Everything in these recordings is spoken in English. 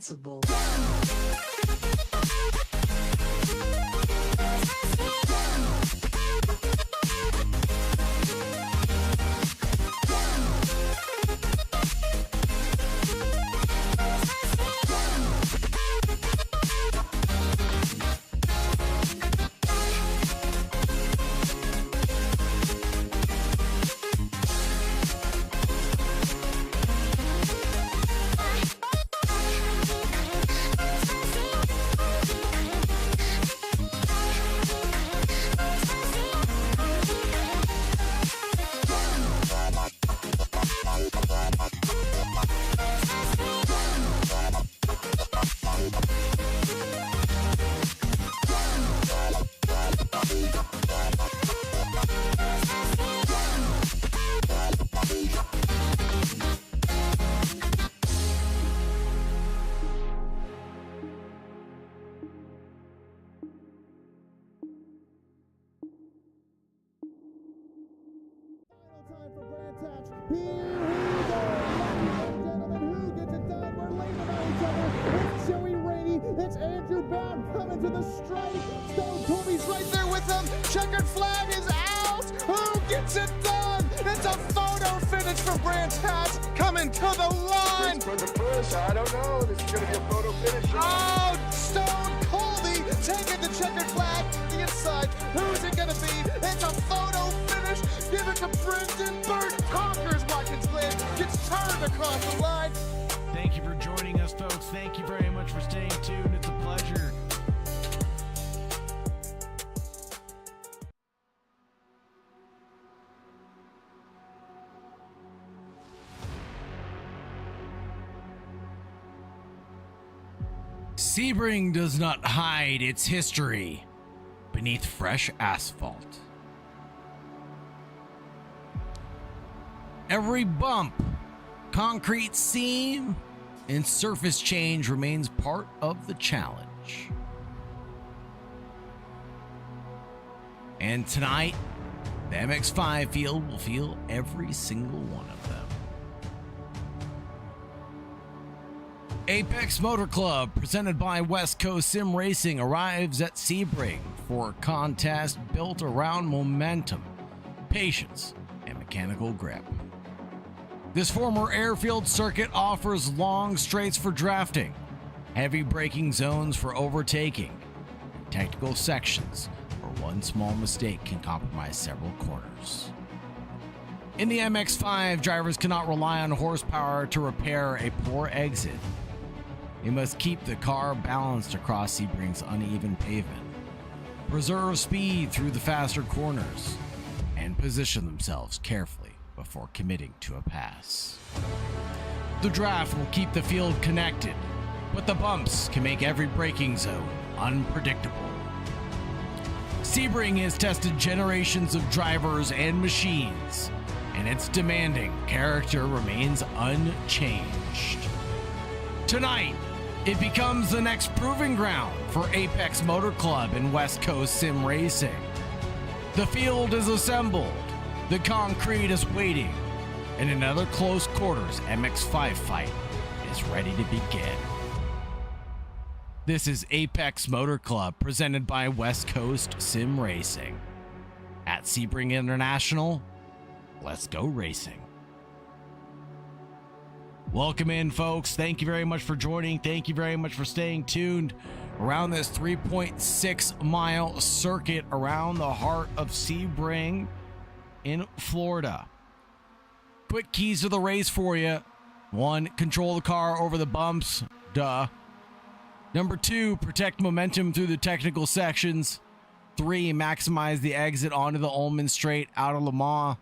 invincible. Time for brand taps. Here we go, ladies and gentlemen. Who gets it done? We're leaning on each other. It's Joey Rainey. It's Andrew Bound coming to the stripe. Stone Colby's right there with him. Checkered flag is out. Who gets it done? It's a photo finish for Brand Taps coming to the line. It's for the push. I don't know. This is going to be a photo finish. Oh, Stone Colby taking the checkered flag to the inside. Who's it going to be? It's a photo finish. Give it to Brendan Burt. Conquers Watkins Glen. Gets turned across the line. Thank you for joining us, folks. Thank you very much for staying tuned. It's a pleasure. Sebring does not hide its history beneath fresh asphalt. Every bump, concrete seam, and surface change remains part of the challenge. And tonight, the MX-5 field will feel every single one of them. Apex Motor Club, presented by West Coast Sim Racing, arrives at Sebring for a contest built around momentum, patience, and mechanical grip. This former airfield circuit offers long straights for drafting, heavy braking zones for overtaking, and technical sections where one small mistake can compromise several corners. In the MX-5, drivers cannot rely on horsepower to repair a poor exit. They must keep the car balanced across Sebring's uneven pavement, preserve speed through the faster corners, and position themselves carefully before committing to a pass. The draft will keep the field connected, but the bumps can make every braking zone unpredictable. Sebring has tested generations of drivers and machines, and its demanding character remains unchanged. Tonight, it becomes the next proving ground for Apex Motor Club and West Coast Sim Racing. The field is assembled, the concrete is waiting, and another close quarters MX-5 fight is ready to begin. This is Apex Motor Club, presented by West Coast Sim Racing. At Sebring International, let's go racing. Welcome in, folks. Thank you very much for joining. Thank you very much for staying tuned around this 3.6 mile circuit around the heart of Sebring in Florida. Quick keys to the race for you. 1, control the car over the bumps. Duh. Number 2, protect momentum through the technical sections. 3, maximize the exit onto the Ullman Straight out of Le Mans.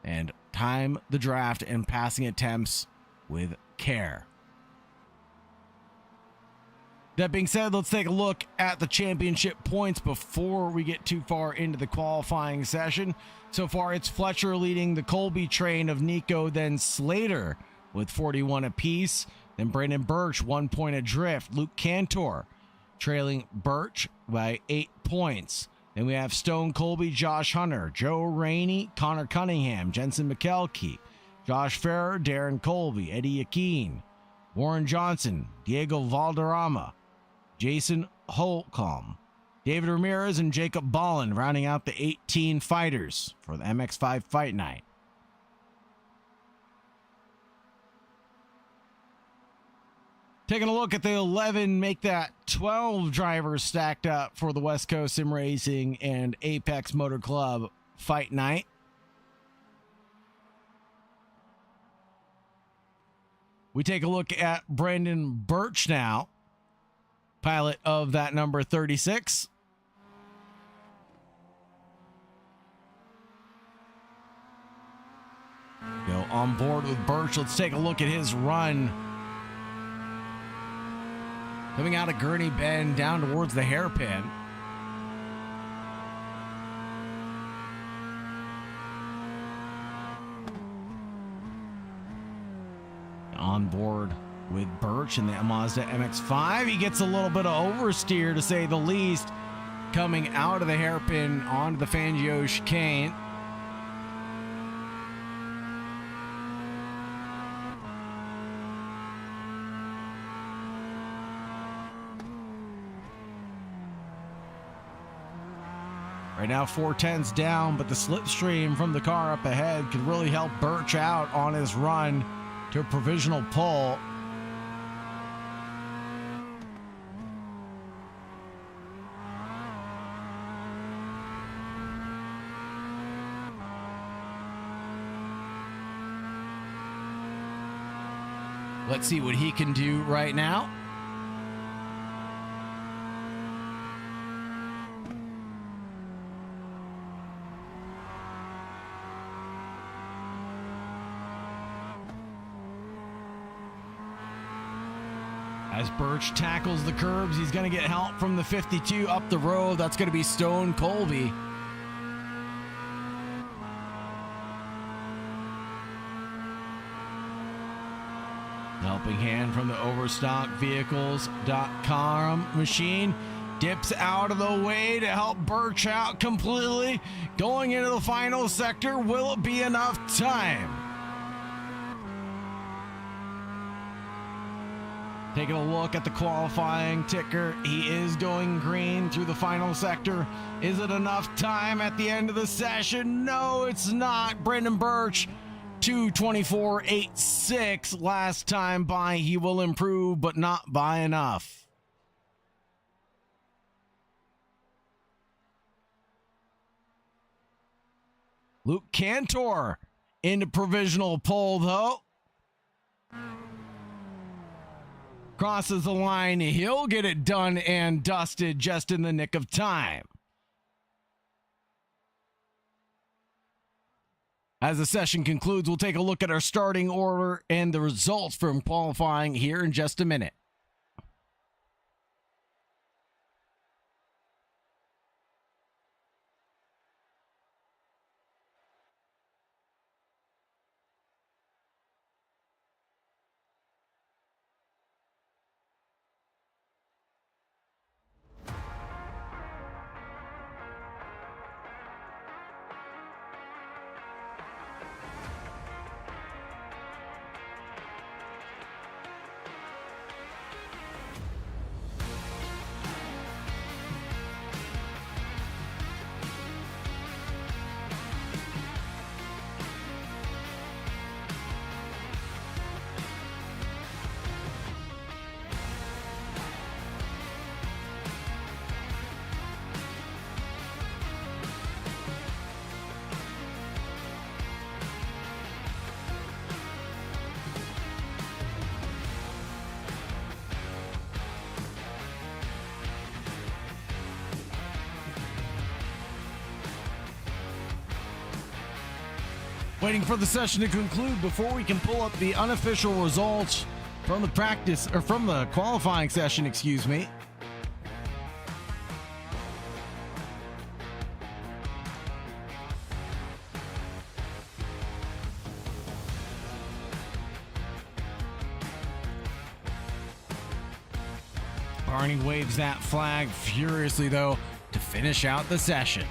And time the draft and passing attempts with care. That being said, let's take a look at the championship points before we get too far into the qualifying session. So far, it's Fletcher leading the Colby train of Nico, then Slater with 41 apiece. Then Brandon Birch, 1 point adrift. Luke Cantor trailing Birch by 8 points. Then we have Stone Colby, Josh Hunter, Joe Rainey, Connor Cunningham, Jensen McKelkey, Josh Farrer, Darren Colby, Eddie Yakeen, Warren Johnson, Diego Valderrama, Jason Holcomb, David Ramirez, and Jacob Ballin rounding out the 18 fighters for the MX-5 Fight Night. Taking a look at the 11, make that 12 drivers stacked up for the West Coast Sim Racing and Apex Motor Club Fight Night. We take a look at Brandon Birch now, pilot of that number 36. Go on board with Birch. Let's take a look at his run. Coming out of Gurney Bend down towards the hairpin. On board with Birch in the Mazda MX-5. He gets a little bit of oversteer, to say the least, coming out of the hairpin onto the Fangio chicane. Right now, 410's down, but the slipstream from the car up ahead could really help Birch out on his run to a provisional pole. Let's see what he can do right now. As Birch tackles the curbs, he's going to get help from the 52 up the road. That's going to be Stone Colby. Helping hand from the overstockvehicles.com machine. Dips out of the way to help Birch out completely. Going into the final sector, will it be enough time? Taking a look at the qualifying ticker, he is going green through the final sector. Is it enough time at the end of the session? No, it's not. Brandon Birch, 2:24.86 last time by. He will improve, but not by enough. Luke Cantor into provisional pole, though. Crosses the line. He'll get it done and dusted just in the nick of time. As the session concludes, we'll take a look at our starting order and the results from qualifying here in just a minute. Waiting for the session to conclude before we can pull up the unofficial results from the practice, or from the qualifying session, excuse me. Barney waves that flag furiously, though, to finish out the session.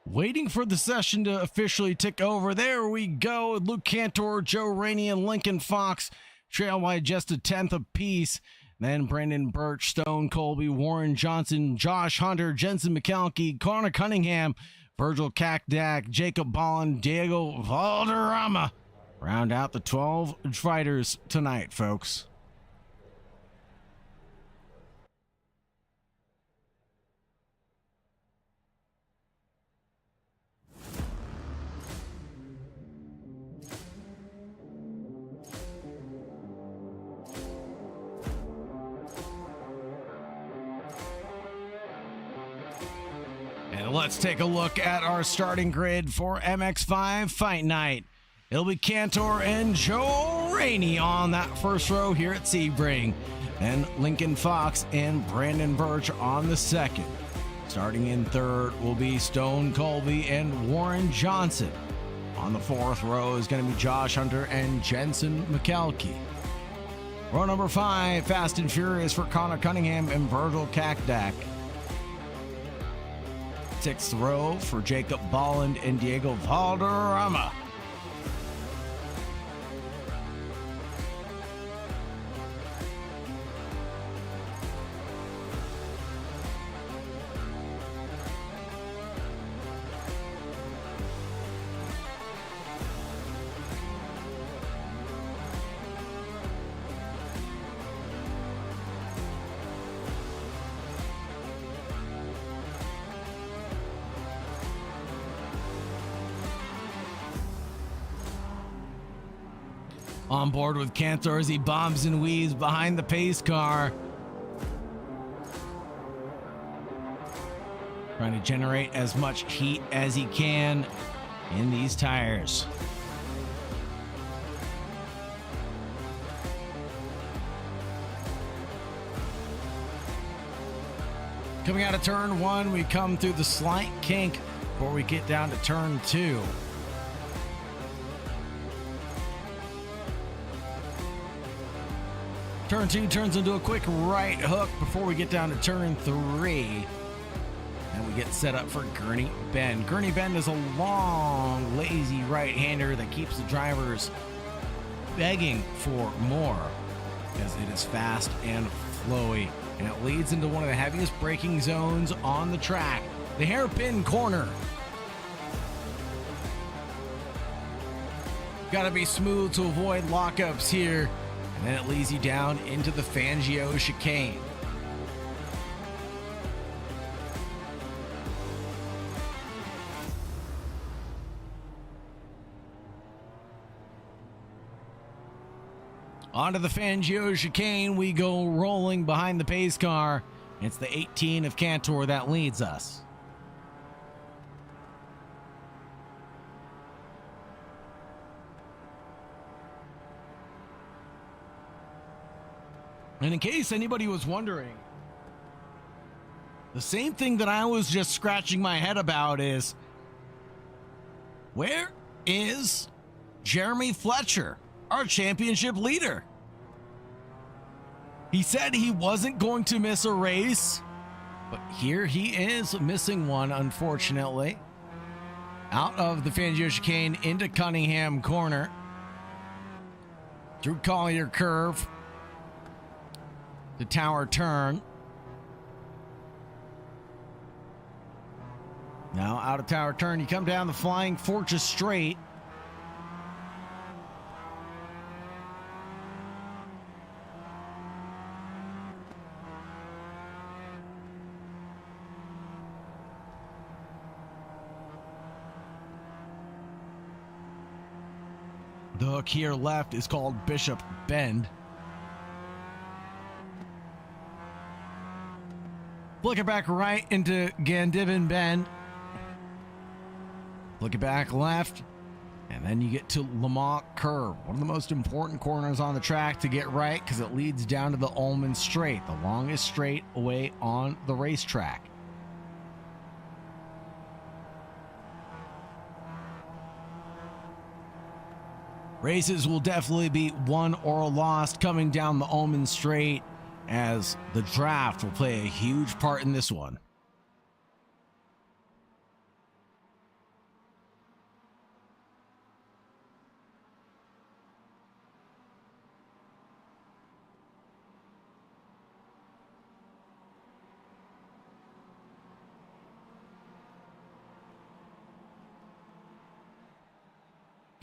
Waiting for the session to officially tick over. There we go. Luke Cantor, Joe Rainey, and Lincoln Fox trail by just a tenth apiece. Then Brandon Birch, Stone Colby, Warren Johnson, Josh Hunter, Jensen McKelkey, Connor Cunningham, Virgil Kakdak, Jacob Bolland, Diego Valderrama round out the 12 fighters tonight, folks. And let's take a look at our starting grid for MX-5 Fight Night. It'll be Cantor and Joe Rainey on that first row here at Sebring. And Lincoln Fox and Brandon Birch on the second. Starting in third will be Stone Colby and Warren Johnson. On the fourth row is going to be Josh Hunter and Jensen McKelkey. Row number 5, Fast and Furious for Connor Cunningham and Virgil Kakdak. Sixth row for Jacob Bolland and Diego Valderrama. On board with Cantor as he bombs and weaves behind the pace car. Trying to generate as much heat as he can in these tires. Coming out of turn 1, we come through the slight kink before we get down to turn 2. Turn 2 turns into a quick right hook before we get down to turn 3. And we get set up for Gurney Bend. Gurney Bend is a long, lazy right-hander that keeps the drivers begging for more because it is fast and flowy. And it leads into one of the heaviest braking zones on the track, the hairpin corner. Got to be smooth to avoid lockups here. And then it leads you down into the Fangio chicane. Onto the Fangio chicane, we go rolling behind the pace car. It's the 18 of Cantor that leads us. And in case anybody was wondering, the same thing that I was just scratching my head about is, where is Jeremy Fletcher, our championship leader? He said he wasn't going to miss a race, but here he is missing one, unfortunately. Out of the Fangio chicane into Cunningham corner. Through Collier curve. The tower turn. Now out of tower turn, you come down the Flying Fortress straight. The hook here left is called Bishop Bend. Flick it back right into Gandivin Bend. Flick it back left. And then you get to Lamont Curve. One of the most important corners on the track to get right because it leads down to the Ullman Straight, the longest straight away on the racetrack. Races will definitely be won or lost coming down the Ullman Straight, as the draft will play a huge part in this one.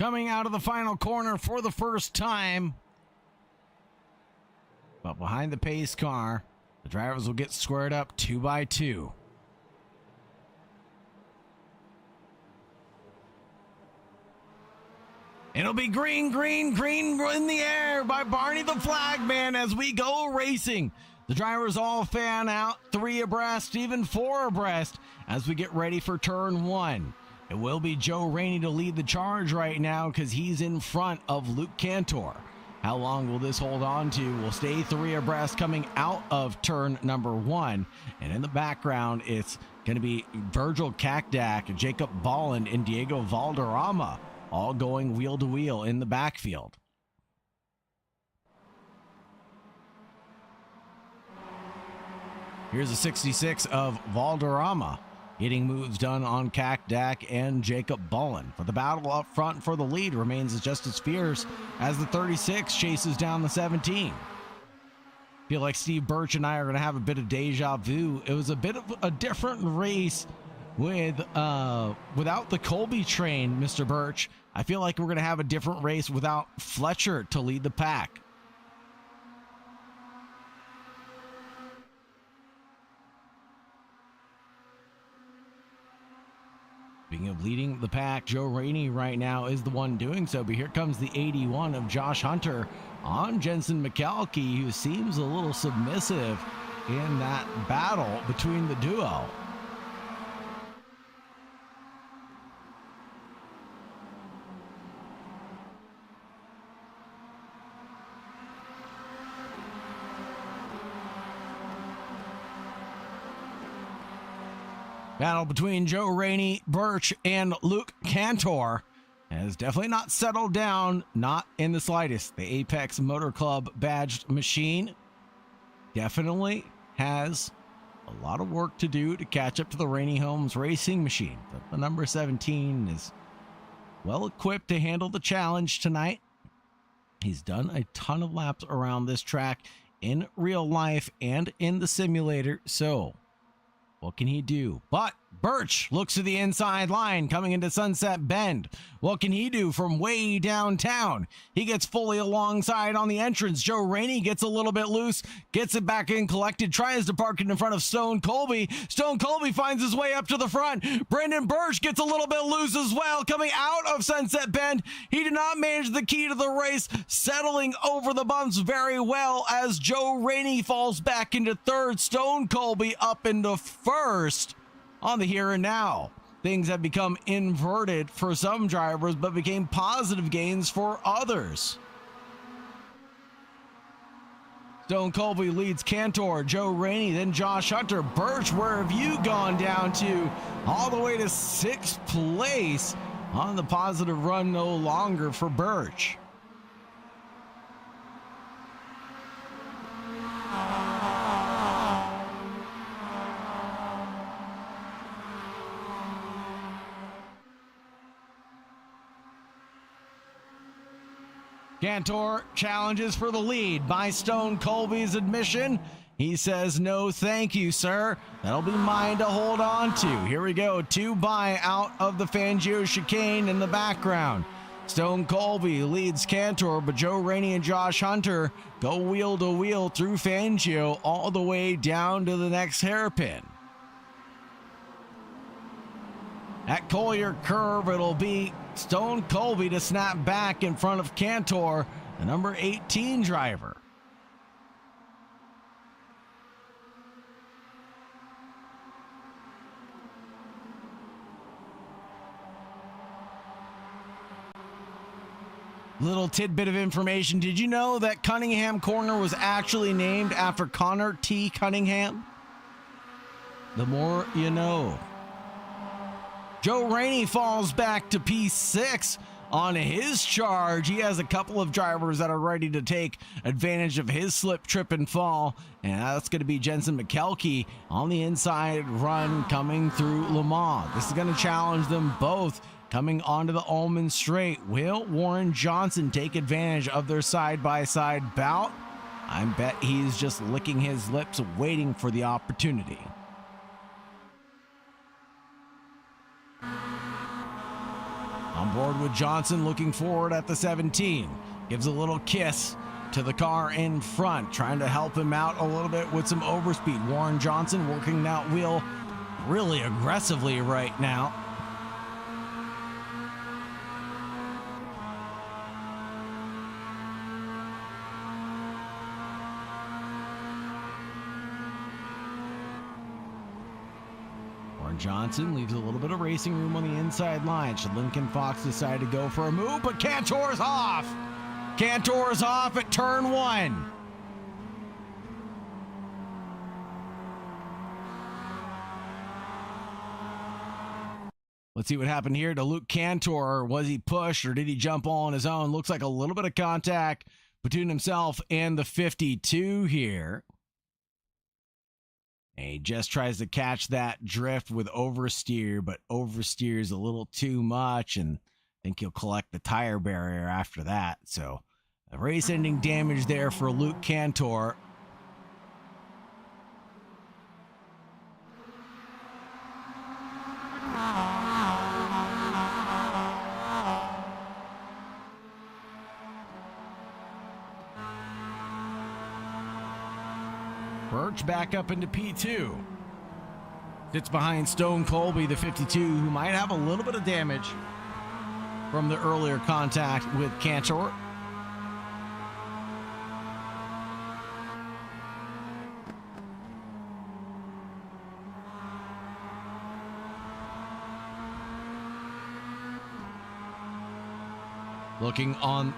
coming out of the final corner for the first time. But behind the pace car, the drivers will get squared up 2 by 2. It'll be green, green, green in the air by Barney the Flagman as we go racing. The drivers all fan out 3 abreast, even 4 abreast as we get ready for turn 1. It will be Joe Rainey to lead the charge right now because he's in front of Luke Cantor. How long will this hold on to? We'll stay 3 abreast coming out of turn number 1. And in the background, it's going to be Virgil Kakdak, Jacob Bolland, and Diego Valderrama, all going wheel to wheel in the backfield. Here's a 66 of Valderrama, getting moves done on Kakdak and Jacob Bolland. But the battle up front for the lead remains just as fierce as the 36 chases down the 17. Feel like Steve Birch and I are going to have a bit of deja vu. It was a bit of a different race without the Colby train, Mr. Birch. I feel like we're going to have a different race without Fletcher to lead the pack. Speaking of leading the pack, Joe Rainey right now is the one doing so, but here comes the 81 of Josh Hunter on Jensen McKelkey, who seems a little submissive in that battle between the duo. Battle between Joe Rainey, Birch, and Luke Cantor has definitely not settled down, not in the slightest. The Apex Motor Club badged machine definitely has a lot of work to do to catch up to the Rainey Homes racing machine. But the number 17 is well equipped to handle the challenge tonight. He's done a ton of laps around this track in real life and in the simulator, so what can he do? But Birch looks to the inside line coming into Sunset Bend. What can he do from way downtown? He gets fully alongside on the entrance. Joe Rainey gets a little bit loose, gets it back in collected, tries to park it in front of Stone Colby. Stone Colby finds his way up to the front. Brendan Birch gets a little bit loose as well coming out of Sunset Bend. He did not manage the key to the race, settling over the bumps very well as Joe Rainey falls back into third. Stone Colby up into first. On the here and now, things have become inverted for some drivers, but became positive gains for others. Stone Colby leads Cantor, Joe Rainey, then Josh Hunter. Birch, where have you gone down to? All the way to 6th place on the positive run no longer for Birch. Cantor challenges for the lead by Stone Colby's admission. He says, no, thank you, sir. That'll be mine to hold on to. Here we go. 2 by out of the Fangio chicane in the background. Stone Colby leads Cantor, but Joe Rainey and Josh Hunter go wheel to wheel through Fangio all the way down to the next hairpin. At Collier Curve, it'll be Stone Colby to snap back in front of Cantor, the number 18 driver. Little tidbit of information. Did you know that Cunningham Corner was actually named after Connor T. Cunningham? The more you know. Joe Rainey falls back to P6 on his charge. He has a couple of drivers that are ready to take advantage of his slip, trip, and fall. And that's going to be Jensen McKelkey on the inside run coming through Le Mans. This is going to challenge them both coming onto the Ullman Straight. Will Warren Johnson take advantage of their side-by-side bout? I bet he's just licking his lips waiting for the opportunity. On On board with Johnson, looking forward at the 17. Gives a little kiss to the car in front, trying to help him out a little bit with some overspeed. Warren Johnson working that wheel really aggressively right now. Warren Johnson leaves a little bit of racing room on the inside line. Should Lincoln Fox decide to go for a move, but Cantor's off. Cantor's off at turn 1. Let's see what happened here to Luke Cantor. Was he pushed or did he jump all on his own? Looks like a little bit of contact between himself and the 52 here. And he just tries to catch that drift with oversteer, but oversteers a little too much, and I think he'll collect the tire barrier after that. So a race-ending damage there for Luke Cantor. Birch back up into P2. Sits behind Stone Colby, the 52, who might have a little bit of damage from the earlier contact with Cantor. Looking on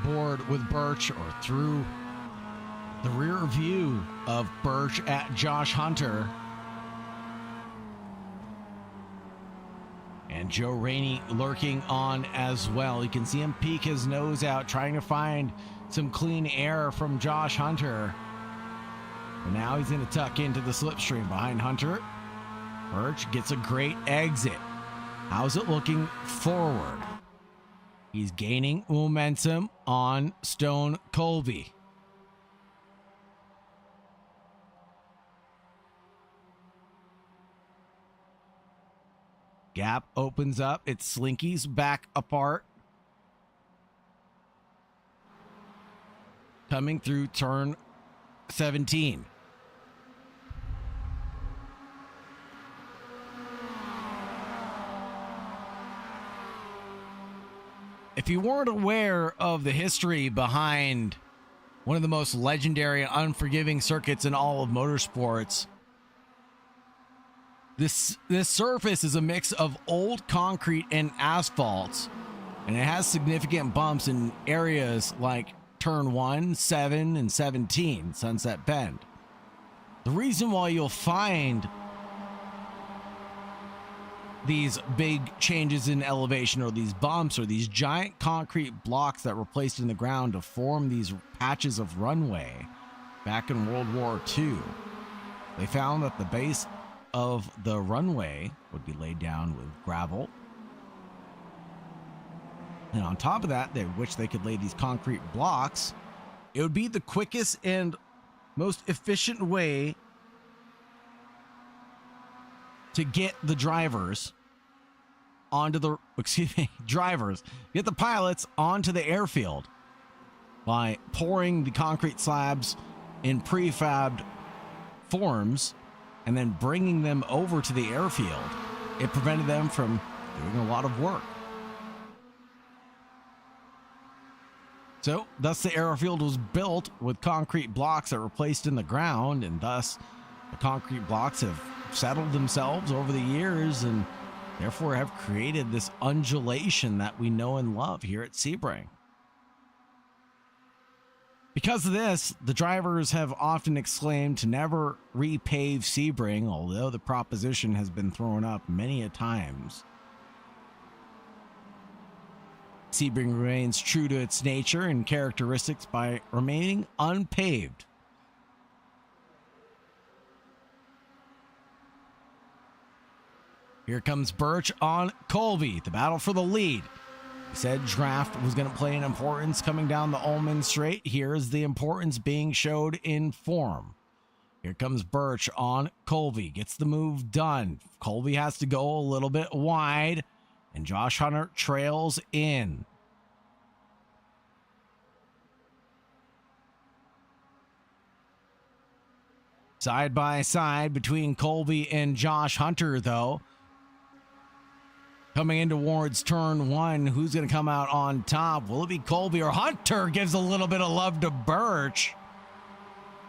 board with Birch, or through the rear view of Birch at Josh Hunter. And Joe Rainey lurking on as well. You can see him peek his nose out, trying to find some clean air from Josh Hunter. And now he's going to tuck into the slipstream behind Hunter. Birch gets a great exit. How's it looking forward? He's gaining momentum on Stone Colby. Gap opens up. It slinkies back apart. Coming through turn 17. If you weren't aware of the history behind one of the most legendary and unforgiving circuits in all of motorsports, this surface is a mix of old concrete and asphalt, and it has significant bumps in areas like turn 1, 7, and 17, Sunset Bend. The reason why you'll find these big changes in elevation, or these bumps, or these giant concrete blocks that were placed in the ground to form these patches of runway back in World War II, they found that the base of the runway would be laid down with gravel, and on top of that, which they could lay these concrete blocks. It would be the quickest and most efficient way to get the drivers onto the, get the pilots onto the airfield by pouring the concrete slabs in prefabbed forms and then bringing them over to the airfield. It prevented them from doing a lot of work. So, thus the airfield was built with concrete blocks that were placed in the ground, and thus the concrete blocks have settled themselves over the years and therefore have created this undulation that we know and love here at Sebring. Because of this, the drivers have often exclaimed to never repave Sebring, although the proposition has been thrown up many a times. Sebring remains true to its nature and characteristics by remaining unpaved. Here comes Birch on Colby, the battle for the lead. He said draft was going to play an importance coming down the Ullman Straight. Here's the importance being showed in form. Here comes Birch on Colby, gets the move done. Colby has to go a little bit wide, and Josh Hunter trails in. Side by side between Colby and Josh Hunter, though. Coming in towards turn one, who's going to come out on top? Will it be Colby or Hunter? Gives a little bit of love to Birch.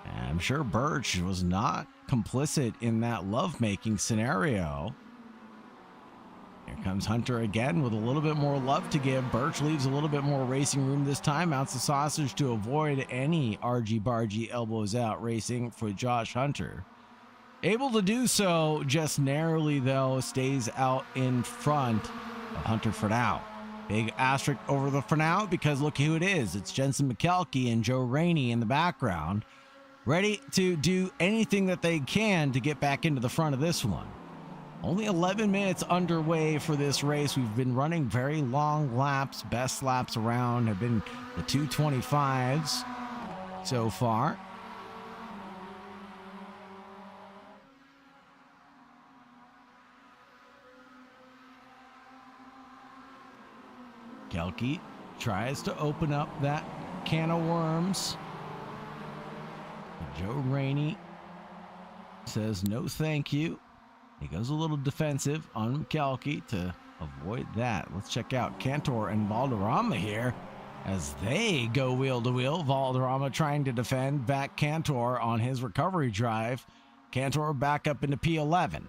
And I'm sure Birch was not complicit in that lovemaking scenario. Here comes Hunter again with a little bit more love to give. Birch leaves a little bit more racing room this time. Mounts the sausage to avoid any argy-bargy elbows out racing for Josh Hunter. Able to do so just narrowly, though, stays out in front of Hunter for now. Big asterisk over the for now because look who it is. It's Jensen McKelkey and Joe Rainey in the background, ready to do anything that they can to get back into the front of this one. Only 11 minutes underway for this race. We've been running very long laps. Best laps around have been the 225s so far. Kelke tries to open up that can of worms. Joe Rainey says no thank you. He goes a little defensive on Kelke to avoid that. Let's check out Cantor and Valderrama here as they go wheel to wheel. Valderrama trying to defend back Cantor on his recovery drive. Cantor back up into P11.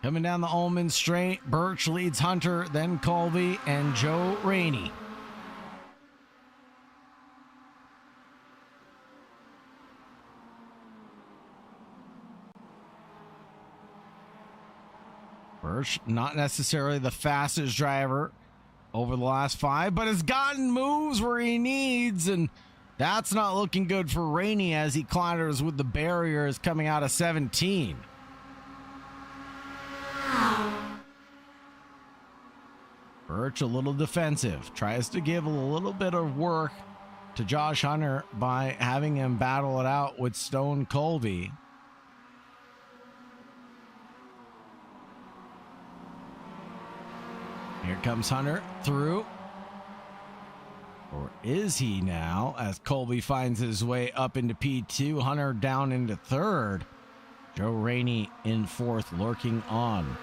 Coming down the Ullman straight, Birch leads Hunter, then Colby and Joe Rainey. Birch, not necessarily the fastest driver over the last 5, but has gotten moves where he needs, and that's not looking good for Rainey as he clatters with the barriers coming out of 17. Birch a little defensive, tries to give a little bit of work to Josh Hunter by having him battle it out with Stone Colby. Here comes Hunter through. Or is he now, as Colby finds his way up into P2, Hunter down into 3rd. Joe Rainey in 4th, lurking on.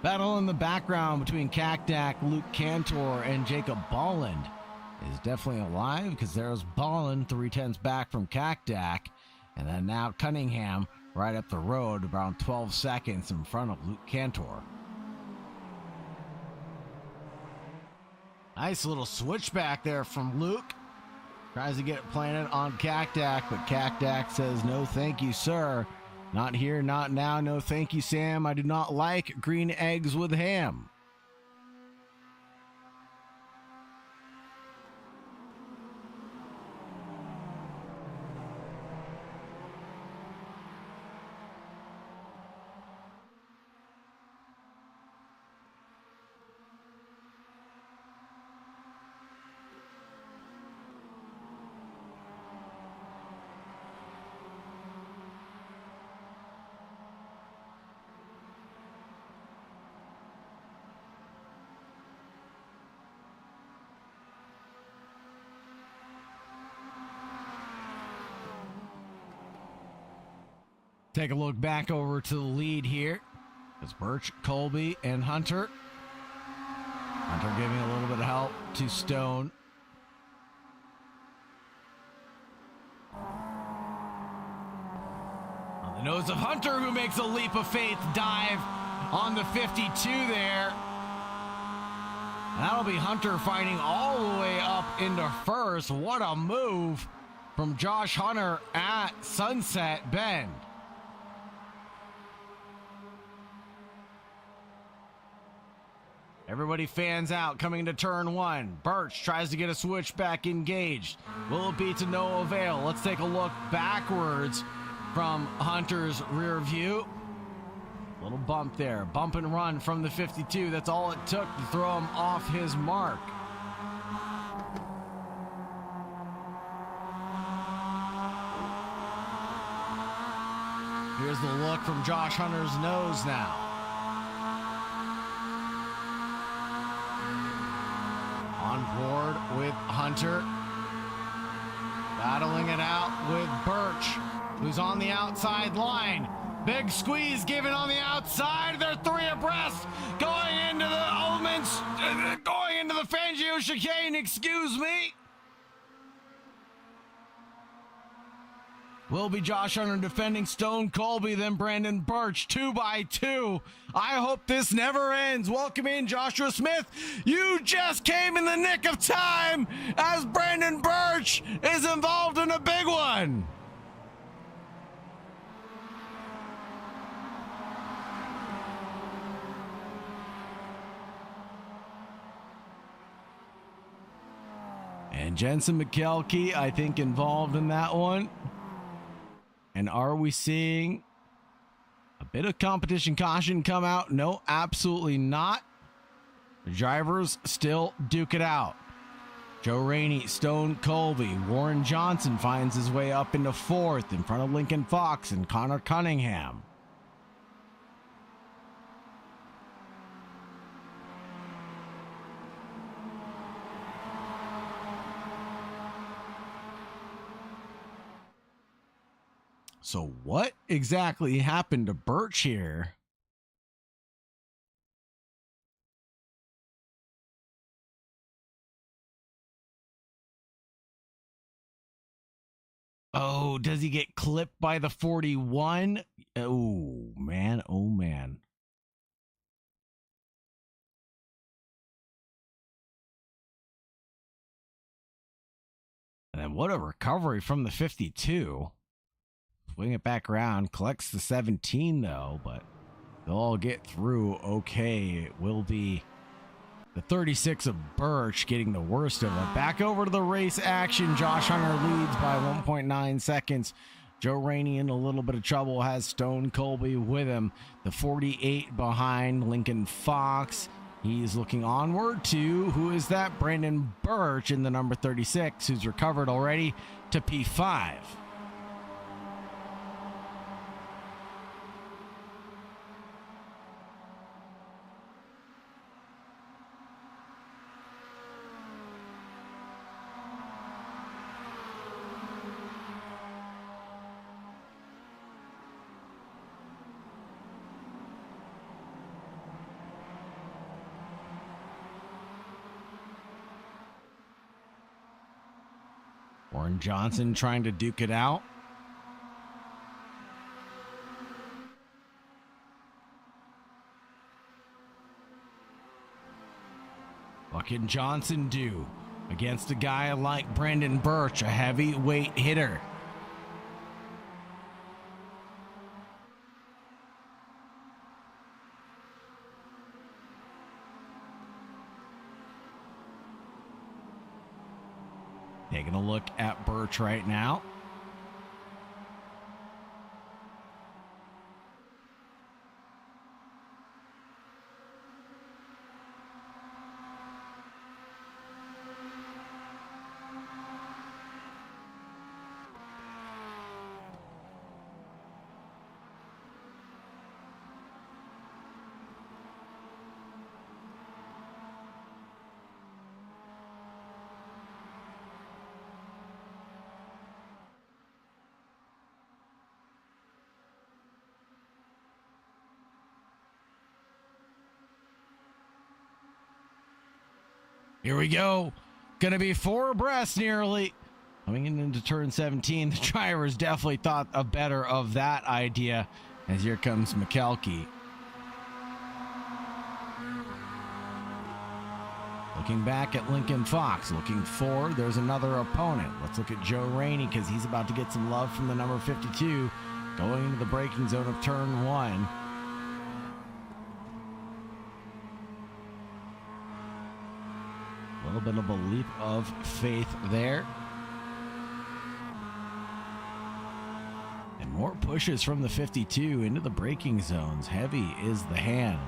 Battle in the background between Cactac, Luke Cantor, and Jacob Bolland is definitely alive because there's Bolland 3/10 back from Cactac, and then now Cunningham right up the road around 12 seconds in front of Luke Cantor. Nice little switchback there from Luke. Tries to get it planted on Cactac, but Cactac says no thank you, sir. Not here, not now. No, thank you, Sam. I do not like green eggs with ham. Take a look back over to the lead here. It's Birch, Colby, and Hunter. Hunter giving a little bit of help to Stone. On the nose of Hunter, who makes a leap of faith dive on the 52 there. That'll be Hunter fighting all the way up into 1st. What a move from Josh Hunter at Sunset Bend. Everybody fans out coming into turn one. Birch tries to get a switchback engaged. Will it be to no avail? Let's take a look backwards from Hunter's rear view. Little bump there. Bump and run from the 52. That's all it took to throw him off his mark. Here's the look from Josh Hunter's nose now. On board with Hunter. Battling it out with Birch, who's on the outside line. Big squeeze given on the outside. They're three abreast going into the Fangio chicane, excuse me. Will be Josh Hunter defending Stone Colby, then Brandon Birch, 2x2. I hope this never ends. Welcome in, Joshua Smith. You just came in the nick of time as Brandon Birch is involved in a big one. And Jensen McKelkey, I think, involved in that one. And are we seeing a bit of competition caution come out? No, absolutely not. The drivers still duke it out. Joe Rainey, Stone Colby, Warren Johnson finds his way up into fourth in front of Lincoln Fox and Connor Cunningham. So what exactly happened to Birch here? Oh, does he get clipped by the 41? Oh, man. Oh, man. And then what a recovery from the 52. Swing it back around, collects the 17 though, but they'll all get through okay. It will be the 36 of Birch getting the worst of it. Back over to the race action. Josh Hunter leads by 1.9 seconds. Joe Rainey in a little bit of trouble, has Stone Colby with him. The 48 behind Lincoln Fox. He's looking onward to, who is that? Brandon Birch in the number 36, who's recovered already to P5. Warren Johnson trying to duke it out. What can Johnson do against a guy like Brandon Birch, a heavyweight hitter? Taking a look at Birch right now. Here we go. Gonna be four abreast nearly. Coming into turn 17, the drivers definitely thought a better of that idea, as here comes McKelkey. Looking back at Lincoln Fox, looking forward, there's another opponent. Let's look at Joe Rainey because he's about to get some love from the number 52 going into the braking zone of turn 1. A little bit of a leap of faith there. And more pushes from the 52 into the braking zones. Heavy is the hand.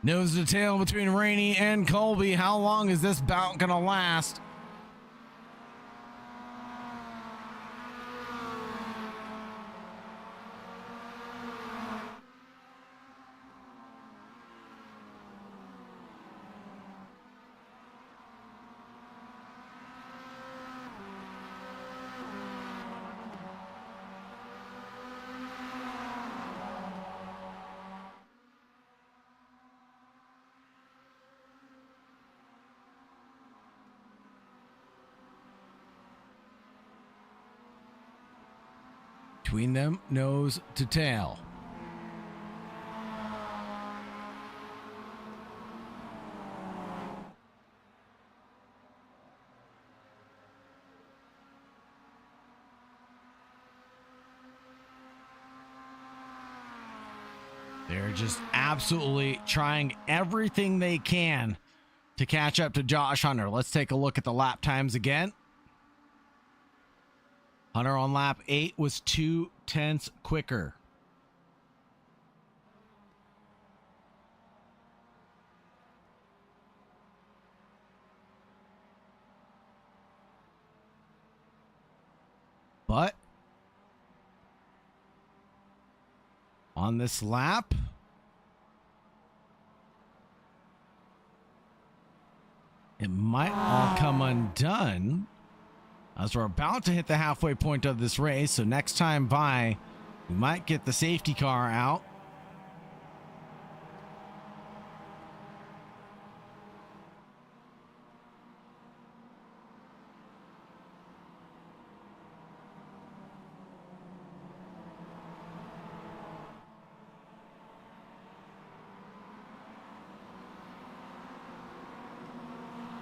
Nose to tail between Rainey and Colby. How long is this bout going to last? Between them, nose to tail. They're just absolutely trying everything they can to catch up to Josh Hunter. Let's take a look at the lap times again. Hunter on lap 8 was 0.2 quicker. But on this lap, it might all come undone as we're about to hit the halfway point of this race. So next time by, we might get the safety car out.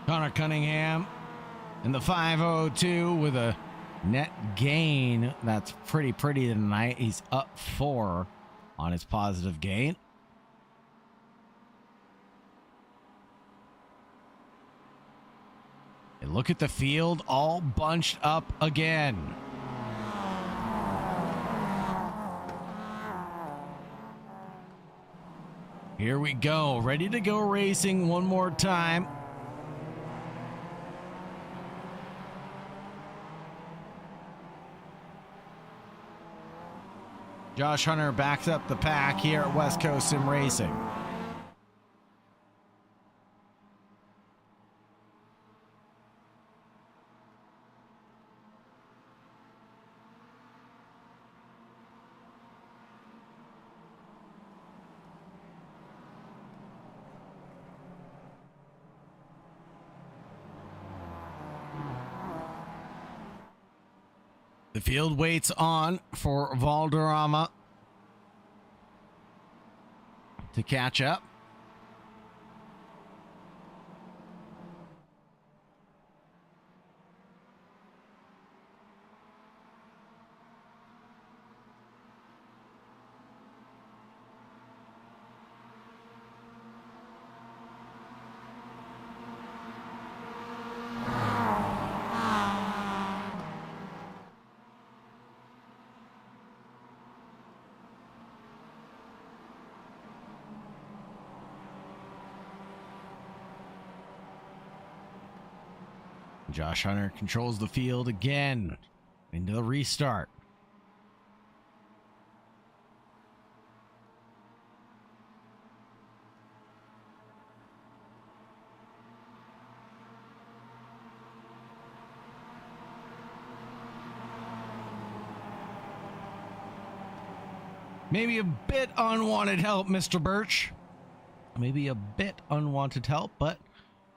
Connor Cunningham in the 502 with a net gain that's pretty tonight. He's up 4 on his positive gain. And look at the field all bunched up again. Here we go, ready to go racing one more time. Josh Hunter backs up the pack here at West Coast Sim Racing. The field waits on for Valderrama to catch up. Josh Hunter controls the field again into the restart. Maybe a bit unwanted help, Mr. Birch. Maybe a bit unwanted help, but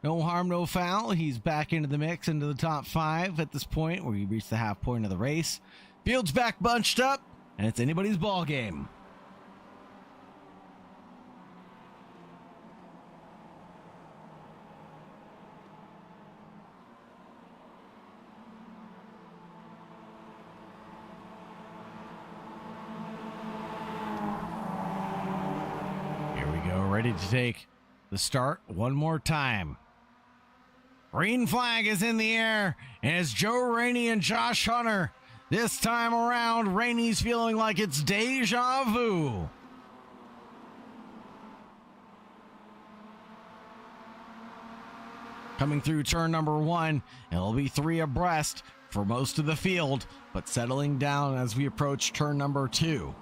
no harm, no foul. He's back into the mix, into the top 5 at this point, where he reached the half point of the race. Field's back bunched up, and it's anybody's ball game. Ready to take the start one more time. Green flag is in the air, and it's Joe Rainey and Josh Hunter. This time around, Rainey's feeling like it's deja vu. Coming through turn number 1, it'll be 3 abreast for most of the field, but settling down as we approach turn number 2.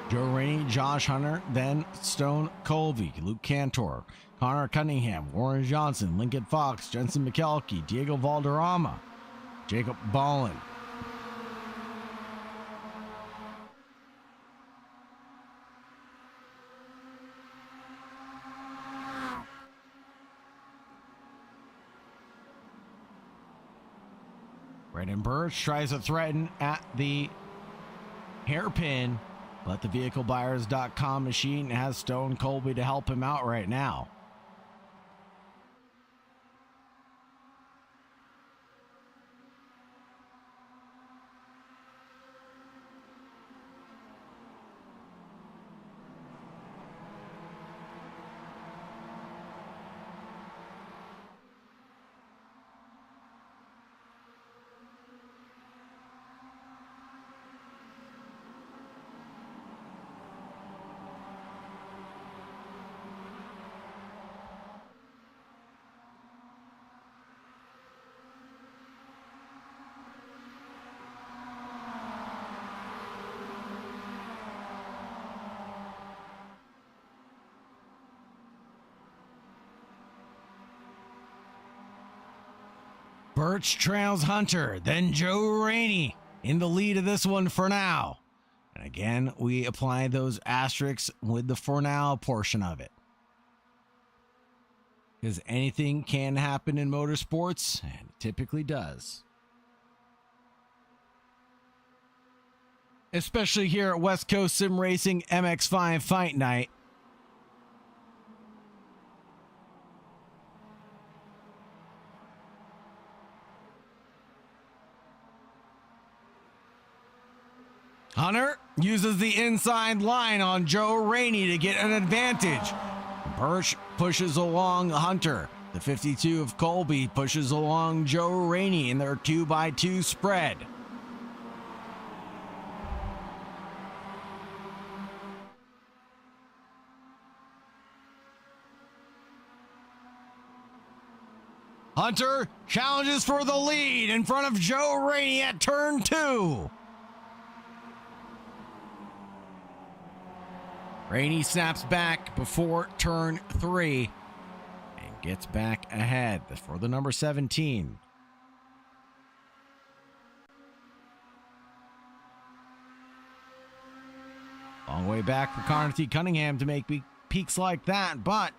Joe Rainey, Josh Hunter, then Stone Colby, Luke Cantor, Connor Cunningham, Warren Johnson, Lincoln Fox, Jensen McKelkey, Diego Valderrama, Jacob Ballin. Brandon Birch tries to threaten at the hairpin, but the vehiclebuyers.com machine has Stone Colby to help him out right now. Birch trails Hunter, then Joe Rainey in the lead of this one for now. And again, we apply those asterisks with the for now portion of it. Because anything can happen in motorsports, and it typically does. Especially here at West Coast Sim Racing MX-5 Fight Night. Hunter uses the inside line on Joe Rainey to get an advantage. Birch pushes along Hunter. The 52 of Colby pushes along Joe Rainey in their 2x2 spread. Hunter challenges for the lead in front of Joe Rainey at turn 2. Rainey snaps back before turn 3 and gets back ahead for the number 17. Long way back for Connor T. Cunningham to make peaks like that, but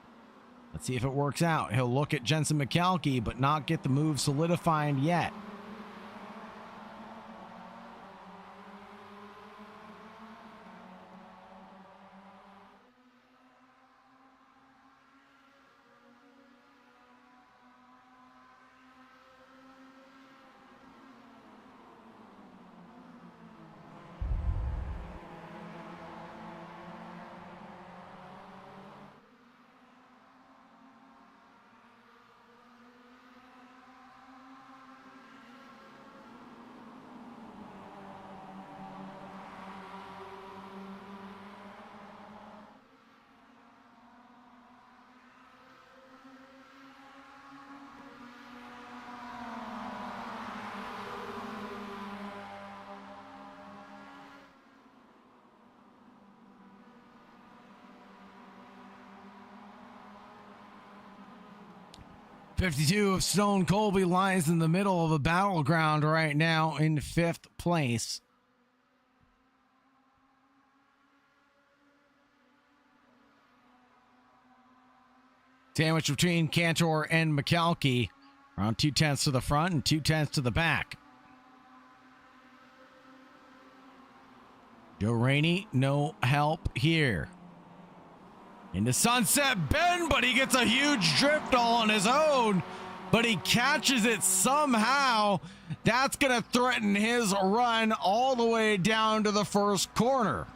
let's see if it works out. He'll look at Jensen McKelkey, but not get the move solidified yet. 52 of Stone Colby lies in the middle of a battleground right now in 5th place. Sandwich between Cantor and McKelkey, around 2/10 to the front and 2/10 to the back. Joe Rainey, no help here. Into Sunset Bend, but he gets a huge drift all on his own, but he catches it somehow. That's going to threaten his run all the way down to the first corner.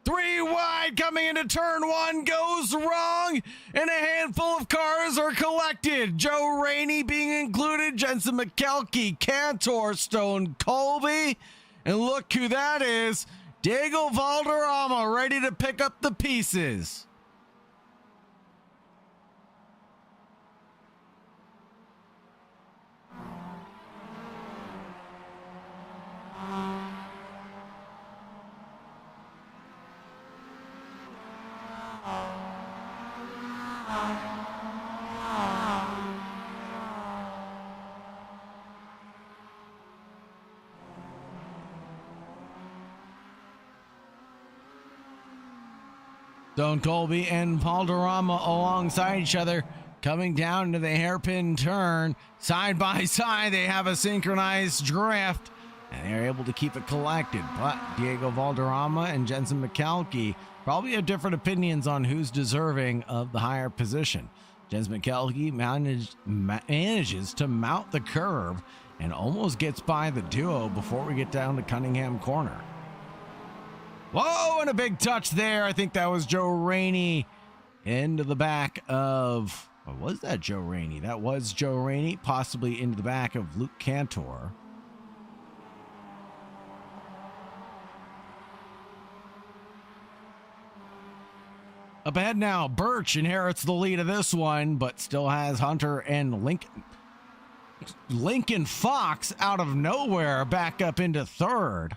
Three wide coming into turn one goes wrong, and a handful of cars are collected. Joe Rainey being included, Jensen McKelkey, Cantor, Stone Colby, and look who that is, Diego Valderrama, ready to pick up the pieces. Stone Colby and Valderrama alongside each other, coming down to the hairpin turn. Side by side, they have a synchronized drift, and they're able to keep it collected. But Diego Valderrama and Jensen McKelkey probably have different opinions on who's deserving of the higher position. Jensen McKelkey manages to mount the curve and almost gets by the duo before we get down to Cunningham Corner. Whoa, and a big touch there. I think that was Joe Rainey into the back of, or was that Joe Rainey? That was Joe Rainey, possibly into the back of Luke Cantor. Up ahead now, Birch inherits the lead of this one, but still has Hunter and Lincoln Fox out of nowhere back up into third.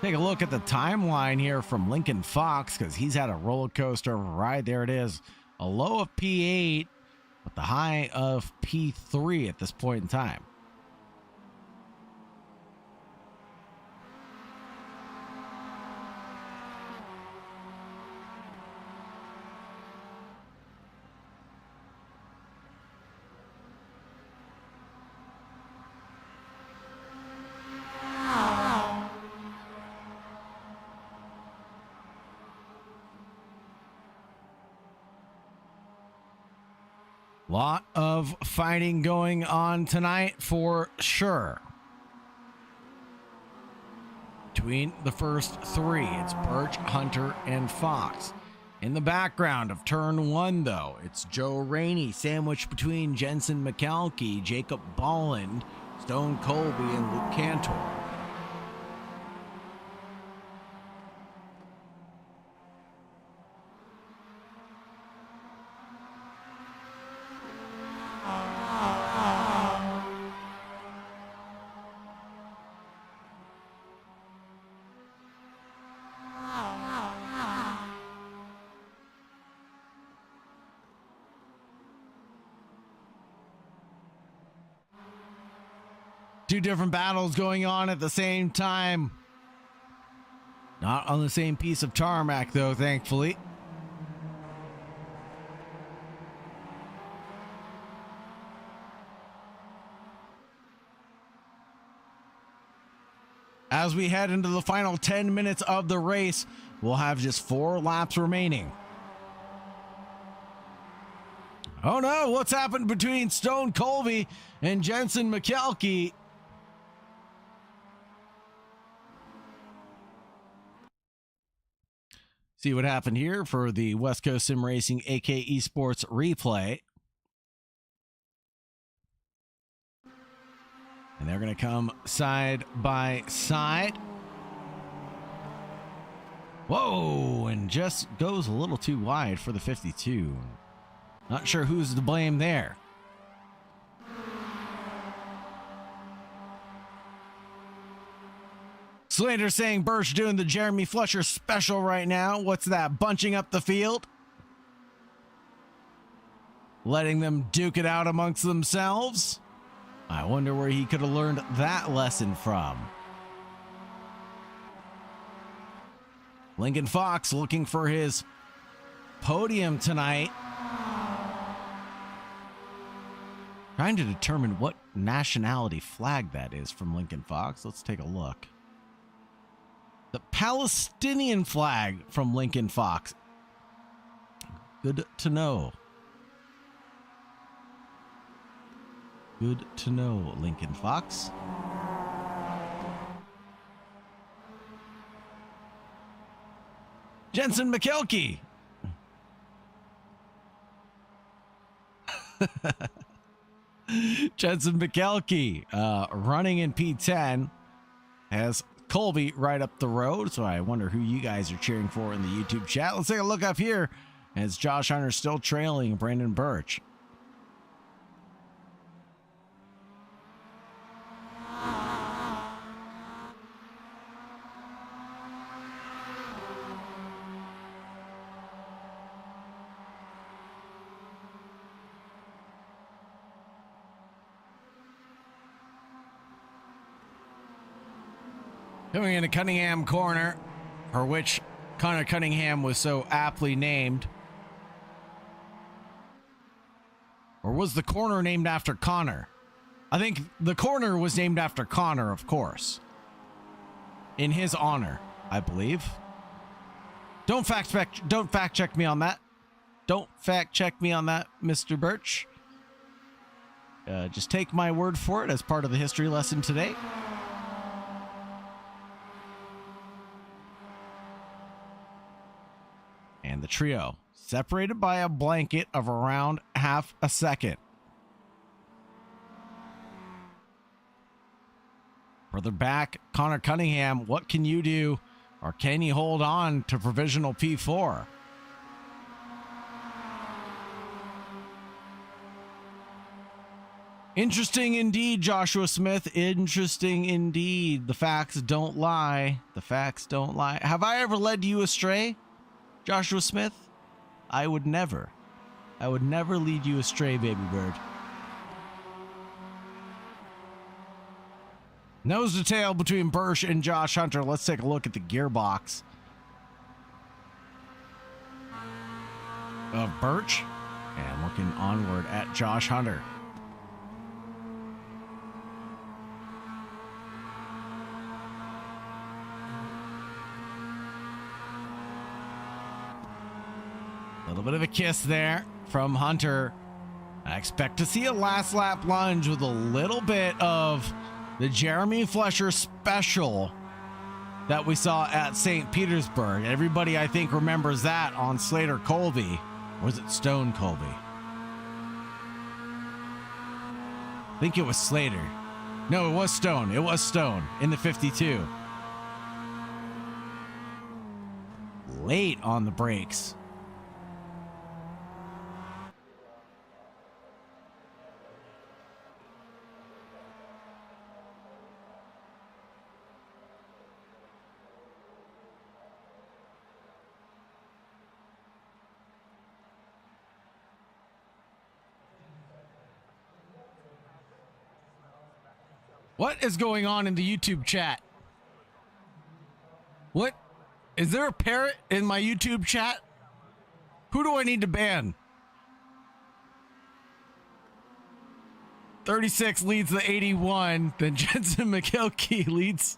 Take a look at the timeline here from Lincoln Fox, because he's had a roller coaster ride. There it is. A low of P8 with the high of P3 at this point in time. Lot of fighting going on tonight for sure. Between the first three, it's Birch, Hunter, and Fox. In the background of turn one, though, it's Joe Rainey sandwiched between Jensen McKelkey, Jacob Bolland, Stone Colby, and Luke Cantor. Two different battles going on at the same time. Not on the same piece of tarmac, though, thankfully. As we head into the final 10 minutes of the race, we'll have just 4 laps remaining. Oh no, what's happened between Stone Colby and Jensen McKelkey? See what happened here for the West Coast Sim Racing AK Esports replay. And they're going to come side by side. Whoa, and just goes a little too wide for the 52. Not sure who's to blame there. Slater saying Birch doing the Jeremy Fletcher special right now. What's that? Bunching up the field? Letting them duke it out amongst themselves? I wonder where he could have learned that lesson from. Lincoln Fox looking for his podium tonight. Trying to determine what nationality flag that is from Lincoln Fox. Let's take a look. The Palestinian flag from Lincoln Fox. Good to know. Good to know, Lincoln Fox. Jensen McKelkey. Jensen McKelkey running in P10 has Colby right up the road, so I wonder who you guys are cheering for in the YouTube chat. Let's take a look up here as Josh Hunter still trailing Brandon Birch. Coming into Cunningham Corner, for which Connor Cunningham was so aptly named. Or was the corner named after Connor? I think the corner was named after Connor, of course. In his honor, I believe. Don't fact check me on that. Don't fact check me on that, Mr. Birch. Just take my word for it as part of the history lesson today. And the trio separated by a blanket of around half a second. Further back, Connor Cunningham, what can you do? Or can you hold on to provisional P4? Interesting indeed, Joshua Smith. Interesting indeed. The facts don't lie. The facts don't lie. Have I ever led you astray, Joshua Smith? I would never. I would never lead you astray, baby bird. Nose to tail between Birch and Josh Hunter. Let's take a look at the gearbox of Birch. And looking onward at Josh Hunter. A little bit of a kiss there from Hunter. I expect to see a last lap lunge with a little bit of the Jeremy Fletcher special that we saw at St. Petersburg. Everybody, I think, remembers that on Slater Colby. Or was it Stone Colby? I think it was Slater. No, it was Stone. It was Stone in the 52. Late on the brakes. What is going on in the YouTube chat? What? Is there a parrot in my YouTube chat? Who do I need to ban? 36 leads the 81. Then Jensen McKelkey leads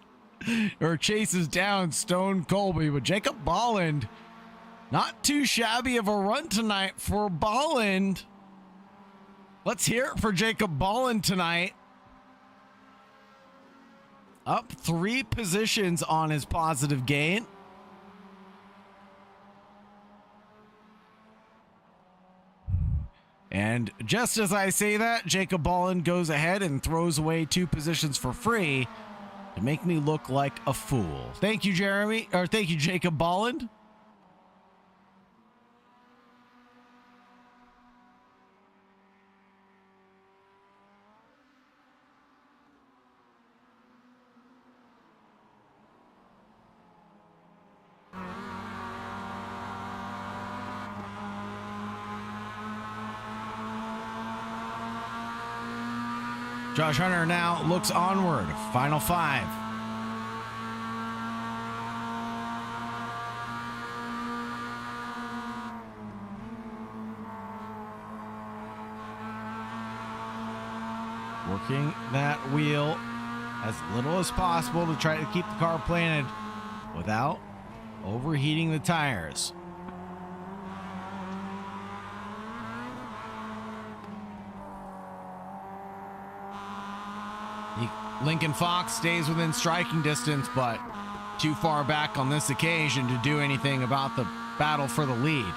or chases down Stone Colby. But Jacob Bolland, not too shabby of a run tonight for Bolland. Let's hear it for Jacob Bolland tonight. Up 3 positions on his positive gain. And just as I say that, Jacob Bolland goes ahead and throws away 2 positions for free to make me look like a fool. Thank you, Jeremy, or thank you, Jacob Bolland. Josh Hunter now looks onward. Final 5. Working that wheel as little as possible to try to keep the car planted without overheating the tires. Lincoln Fox stays within striking distance, but too far back on this occasion to do anything about the battle for the lead.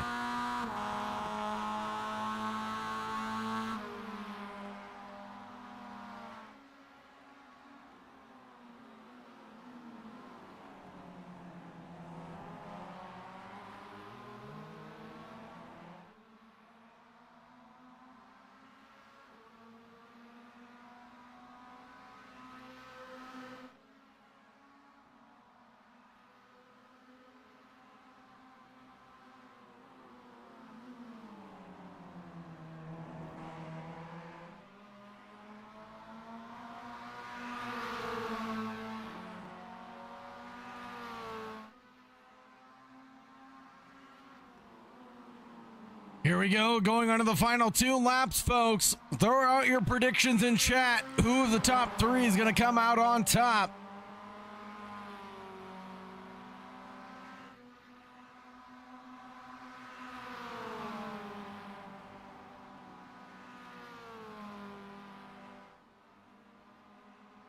Here we go, going on to the final 2 laps, folks. Throw out your predictions in chat. Who of the top 3 is going to come out on top?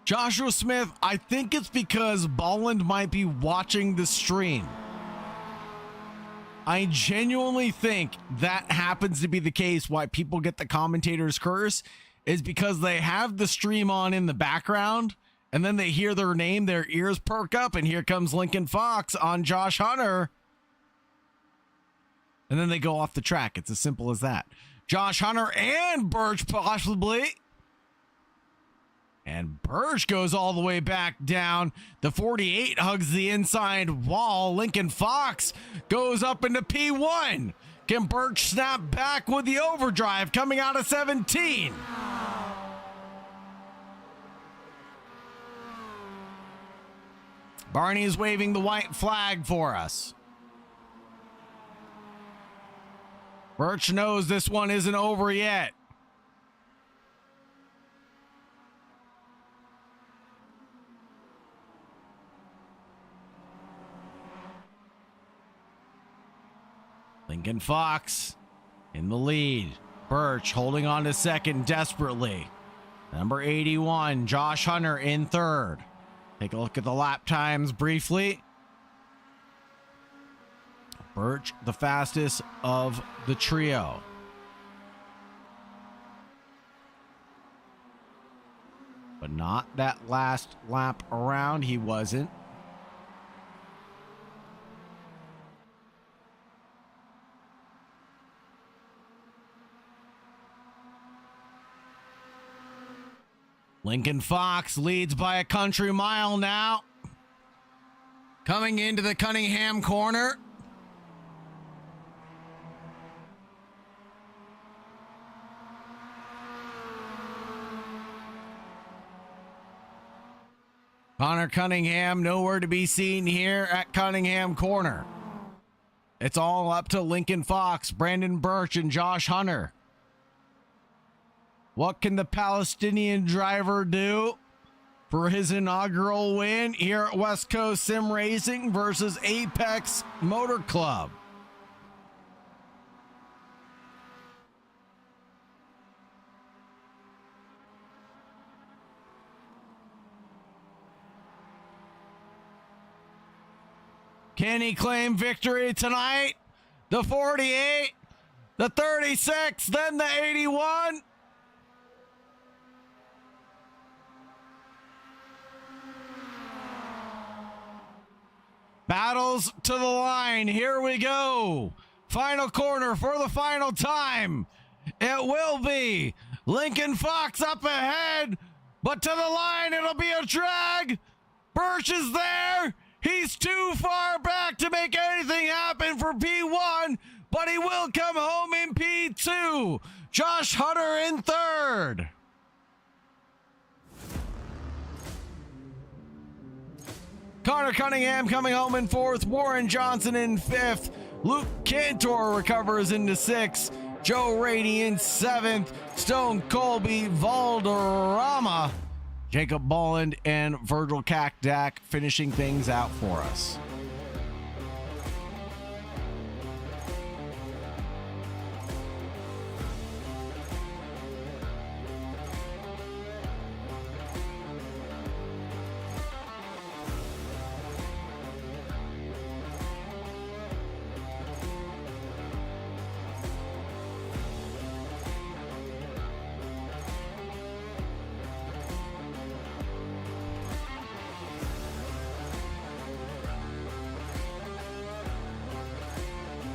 Joshua Smith, I think it's because Bolland might be watching the stream. I genuinely think that happens to be the case. Why people get the commentator's curse is because they have the stream on in the background, and then they hear their name, their ears perk up, and here comes Lincoln Fox on Josh Hunter. And then they go off the track. It's as simple as that. Josh Hunter and Birch possibly. And Birch goes all the way back down. The 48 hugs the inside wall. Lincoln Fox goes up into P1. Can Birch snap back with the overdrive coming out of 17? Barney is waving the white flag for us. Birch knows this one isn't over yet. Lincoln Fox in the lead. Birch holding on to second desperately. Number 81, Josh Hunter in third. Take a look at the lap times briefly. Birch, the fastest of the trio. But not that last lap around, he wasn't. Lincoln Fox leads by a country mile now. Coming into the Cunningham corner. Connor Cunningham nowhere to be seen here at Cunningham corner. It's all up to Lincoln Fox, Brandon Birch, and Josh Hunter. What can the Palestinian driver do for his inaugural win here at West Coast Sim Racing versus Apex Motor Club? Can he claim victory tonight? The 48, the 36, then the 81. Battles to the line. Here we go. Final corner for the final time. It will be Lincoln Fox up ahead, but to the line it'll be a drag. Birch is there. He's too far back to make anything happen for P1, but he will come home in P2. Josh Hunter in third. Connor Cunningham coming home in 4th. Warren Johnson in 5th. Luke Cantor recovers into 6th. Joe Rainey in 7th. Stone Colby, Valderrama, Jacob Bolland, and Virgil Kakdak finishing things out for us.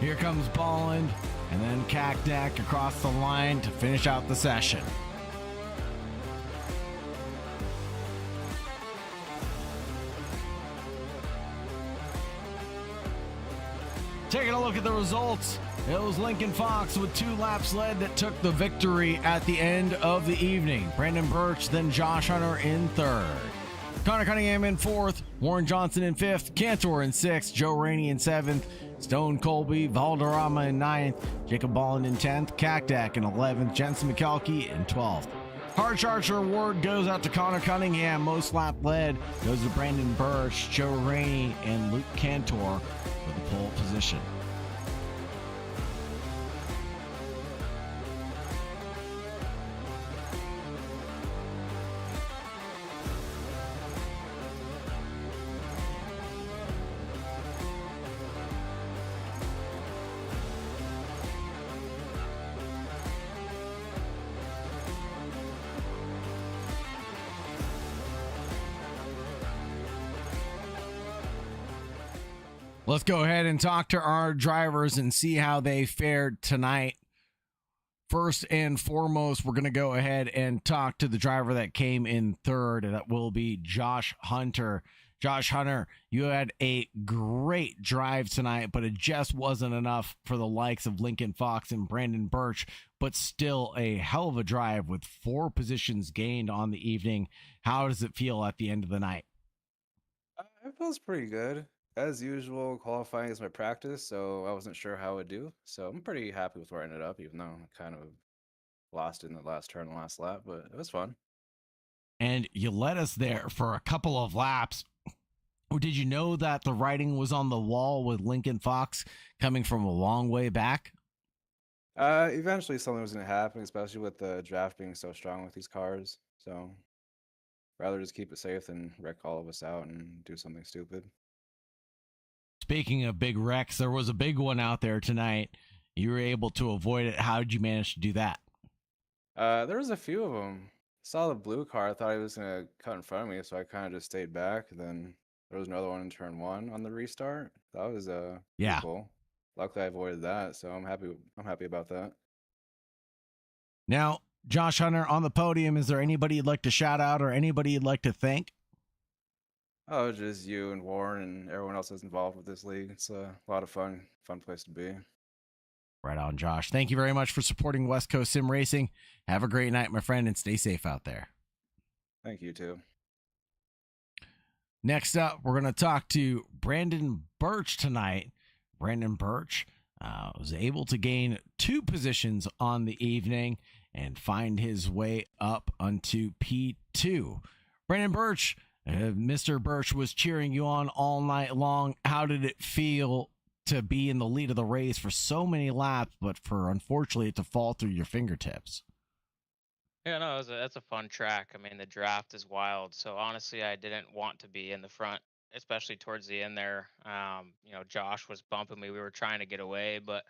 Here comes Bolland, and then Kakdak across the line to finish out the session. Taking a look at the results, it was Lincoln Fox with 2 laps led that took the victory at the end of the evening. Brandon Birch, then Josh Hunter in 3rd. Connor Cunningham in 4th, Warren Johnson in 5th, Cantor in 6th, Joe Rainey in 7th, Stone Colby, Valderrama in 9th, Jacob Bolland in 10th, Kakdak in 11th, Jensen McKelkey in 12th. Hard Charger award goes out to Connor Cunningham. Most lap led goes to Brandon Birch, Joe Rainey, and Luke Cantor for the pole position. Let's go ahead and talk to our drivers and see how they fared tonight. First and foremost, we're going to go ahead and talk to the driver that came in 3rd, and that will be Josh Hunter. Josh Hunter, you had a great drive tonight, but it just wasn't enough for the likes of Lincoln Fox and Brandon Birch, but still a hell of a drive with 4 positions gained on the evening. How does it feel at the end of the night? It feels pretty good. As usual, qualifying is my practice, so I wasn't sure how it would do. So I'm pretty happy with where I ended up, even though I kind of lost in the last turn, the last lap, but it was fun. And you led us there for a couple of laps. Did you know that the writing was on the wall with Lincoln Fox coming from a long way back? Eventually something was going to happen, especially with the draft being so strong with these cars. So rather just keep it safe than wreck all of us out and do something stupid. Speaking of big wrecks, there was a big one out there tonight. You were able to avoid it. How did you manage to do that? There was a few of them. Saw the blue car. I thought he was going to cut in front of me, so I kind of just stayed back. Then there was another one in turn 1 on the restart. That was yeah. cool. Luckily, I avoided that, so I'm happy about that. Now, Josh Hunter, on the podium, is there anybody you'd like to shout out or anybody you'd like to thank? Oh, just you and Warren and everyone else that's involved with this league. It's a lot of fun place to be. Right on, Josh. Thank you very much for supporting West Coast Sim Racing. Have a great night, my friend, and stay safe out there. Thank you, too. Next up, we're going to talk to Brandon Birch tonight. Brandon Birch was able to gain 2 positions on the evening and find his way up onto P2. Brandon Birch, Mr. Birch was cheering you on all night long. How did it feel to be in the lead of the race for so many laps, but for unfortunately it to fall through your fingertips? Yeah, no, that's a fun track. I mean, the draft is wild. So honestly, I didn't want to be in the front, especially towards the end there. Josh was bumping me. We were trying to get away, but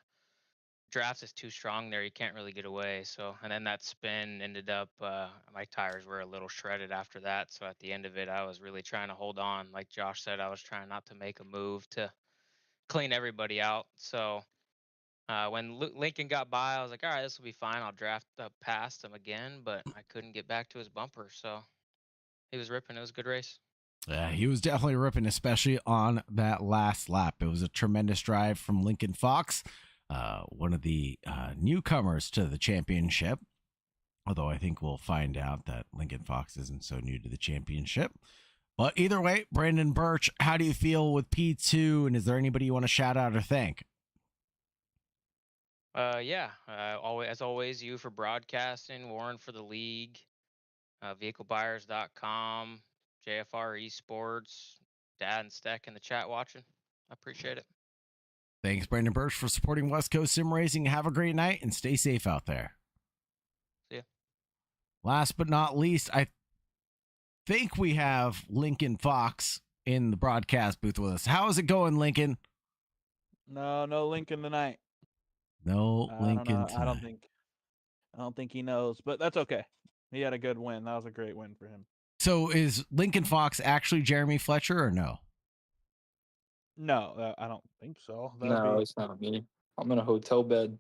draft is too strong there. You can't really get away. So, and then that spin ended up, my tires were a little shredded after that. So at the end of it, I was really trying to hold on. Like Josh said, I was trying not to make a move to clean everybody out. So when Lincoln got by, I was like, all right, this will be fine. I'll draft up past him again, but I couldn't get back to his bumper. So he was ripping. It was a good race. Yeah, he was definitely ripping, especially on that last lap. It was a tremendous drive from Lincoln Fox, one of the newcomers to the championship. Although I think we'll find out that Lincoln Fox isn't so new to the championship. But either way, Brandon Birch, how do you feel with P2? And is there anybody you want to shout out or thank? Yeah. Always, as always, you for broadcasting, Warren for the league, vehiclebuyers.com, JFR Esports, Dad and Steck in the chat watching. I appreciate it. Thanks, Brandon Birch, for supporting West Coast Sim Racing. Have a great night and stay safe out there. See ya. Last but not least, I think we have Lincoln Fox in the broadcast booth with us. How is it going, Lincoln? No Lincoln tonight. No Lincoln I tonight. I don't think he knows, but that's okay. He had a good win. That was a great win for him. So is Lincoln Fox actually Jeremy Fletcher or no? No, I don't think so. No, it's not me. I'm in a hotel bed.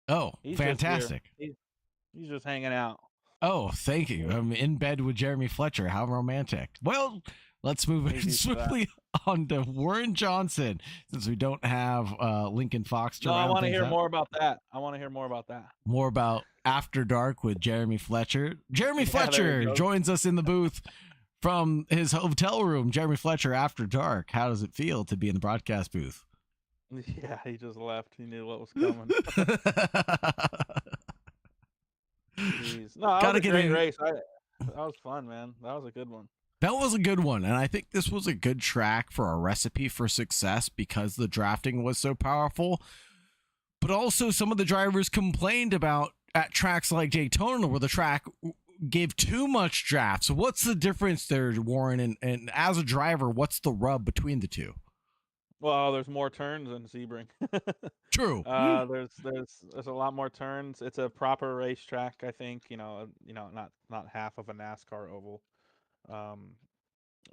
Oh, He's just here. fantastic. He's just hanging out. Oh, thank you. I'm in bed with Jeremy Fletcher. How romantic. Well, let's move Maybe swiftly on to Warren Johnson, since we don't have Lincoln Fox to No, I round want to things hear out. more about that. I want to hear more about that. More about After Dark with Jeremy Fletcher. Jeremy Yeah, there Fletcher you go. joins us in the booth from his hotel room. Jeremy Fletcher, After Dark. How does it feel to be in the broadcast booth? Yeah, he just left. He knew what was coming. Jeez. No, that Gotta was a get great in. race. That was fun, man. That was a good one. That was a good one. And I think this was a good track for a recipe for success because the drafting was so powerful. But also some of the drivers complained about at tracks like Daytona where the track gave too much draft. So what's the difference there, Warren? And as a driver, what's the rub between the two? Well, there's more turns in Sebring. True. There's a lot more turns. It's a proper racetrack, I think. Not half of a NASCAR oval.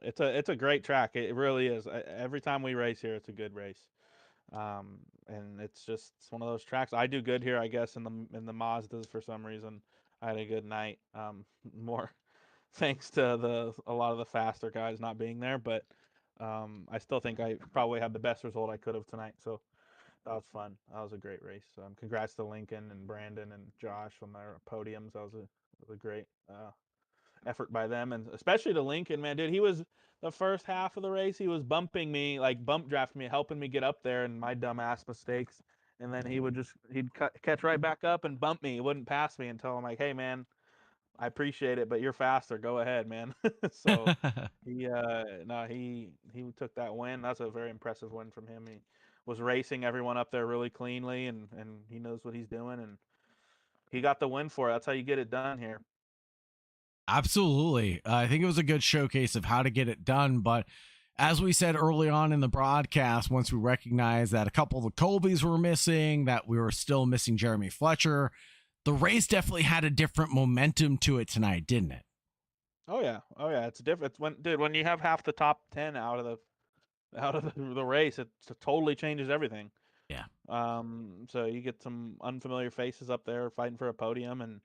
It's a great track. It really is. Every time we race here, it's a good race. And it's one of those tracks. I do good here, I guess, in the Mazdas for some reason. I had a good night. More thanks to a lot of the faster guys not being there, but I still think I probably had the best result I could have tonight. So that was fun. That was a great race. Congrats to Lincoln and Brandon and Josh on their podiums. That was a great effort by them, and especially to Lincoln, man, dude. He was the first half of the race. He was bumping me, like bump drafting me, helping me get up there, and my dumbass mistakes. And then he'd catch right back up and bump me. He wouldn't pass me until I'm like, hey, man, I appreciate it, but you're faster. Go ahead, man. So he took that win. That's a very impressive win from him. He was racing everyone up there really cleanly, and he knows what he's doing, and he got the win for it. That's how you get it done here. Absolutely. I think it was a good showcase of how to get it done. But as we said early on in the broadcast, once we recognized that a couple of the Colbys were missing, that we were still missing Jeremy Fletcher, the race definitely had a different momentum to it tonight, didn't it? Oh yeah. It's different. When you have half the top 10 out of the race, it totally changes everything. Yeah. So you get some unfamiliar faces up there fighting for a podium, and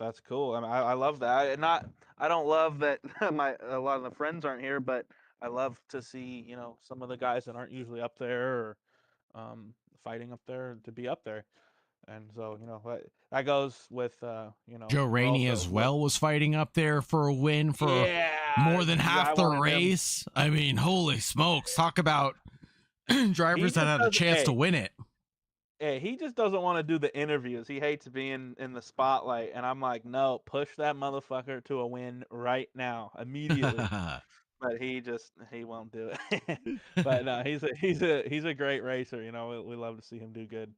that's cool. I mean, I love that. And I don't love that a lot of the friends aren't here, but I love to see some of the guys that aren't usually up there or fighting up there to be up there. And so that goes with Joe Rainey as well was fighting up there for a win for more than half the race. I mean, holy smokes! Talk about drivers that had a chance to win it. Yeah, he just doesn't want to do the interviews. He hates being in the spotlight, and I'm like, no, push that motherfucker to a win right now, immediately. But he won't do it. But no, he's a great racer. We love to see him do good.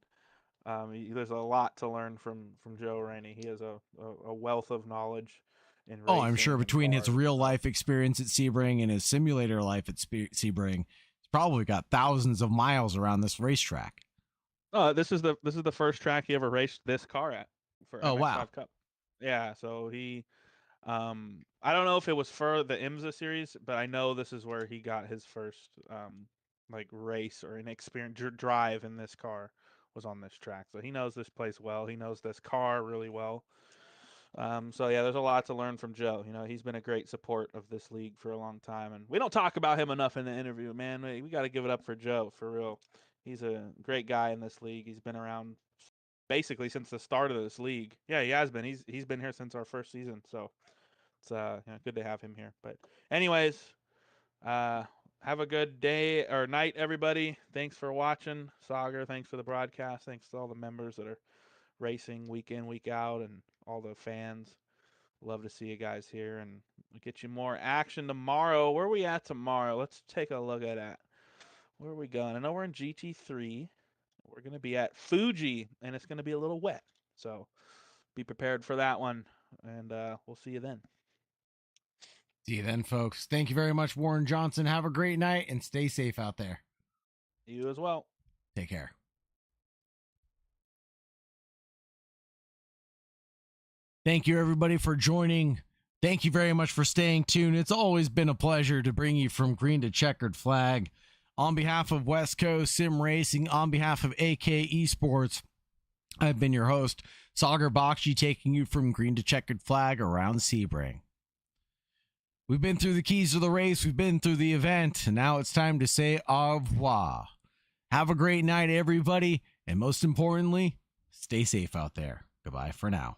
There's a lot to learn from Joe Rainey. He has a wealth of knowledge in racing. Oh, I'm sure between his real life experience at Sebring and his simulator life at Sebring, he's probably got thousands of miles around this racetrack. This is the first track he ever raced this car at for MX-5 wow. Cup. Yeah, so he I don't know if it was for the IMSA series, but I know this is where he got his first race or an experience drive in this car was on this track. So he knows this place well. He knows this car really well. So yeah, there's a lot to learn from Joe. He's been a great support of this league for a long time, and we don't talk about him enough in the interview, man. We got to give it up for Joe, for real. He's a great guy in this league. He's been around basically since the start of this league. Yeah, he has been. He's been here since our first season. So it's good to have him here. But anyways, have a good day or night, everybody. Thanks for watching. Sagar, thanks for the broadcast. Thanks to all the members that are racing week in, week out, and all the fans. Love to see you guys here, and we'll get you more action tomorrow. Where are we at tomorrow? Let's take a look at that. Where are we going? I know we're in GT3. We're going to be at Fuji, and it's going to be a little wet. So be prepared for that one, and we'll see you then. See you then, folks. Thank you very much, Warren Johnson. Have a great night and stay safe out there. You as well. Take care. Thank you, everybody, for joining. Thank you very much for staying tuned. It's always been a pleasure to bring you from green to checkered flag. On behalf of West Coast Sim Racing, on behalf of AK Esports, I've been your host, Sagar Bakshi, taking you from green to checkered flag around Sebring. We've been through the keys of the race. We've been through the event. And now it's time to say au revoir. Have a great night, everybody. And most importantly, stay safe out there. Goodbye for now.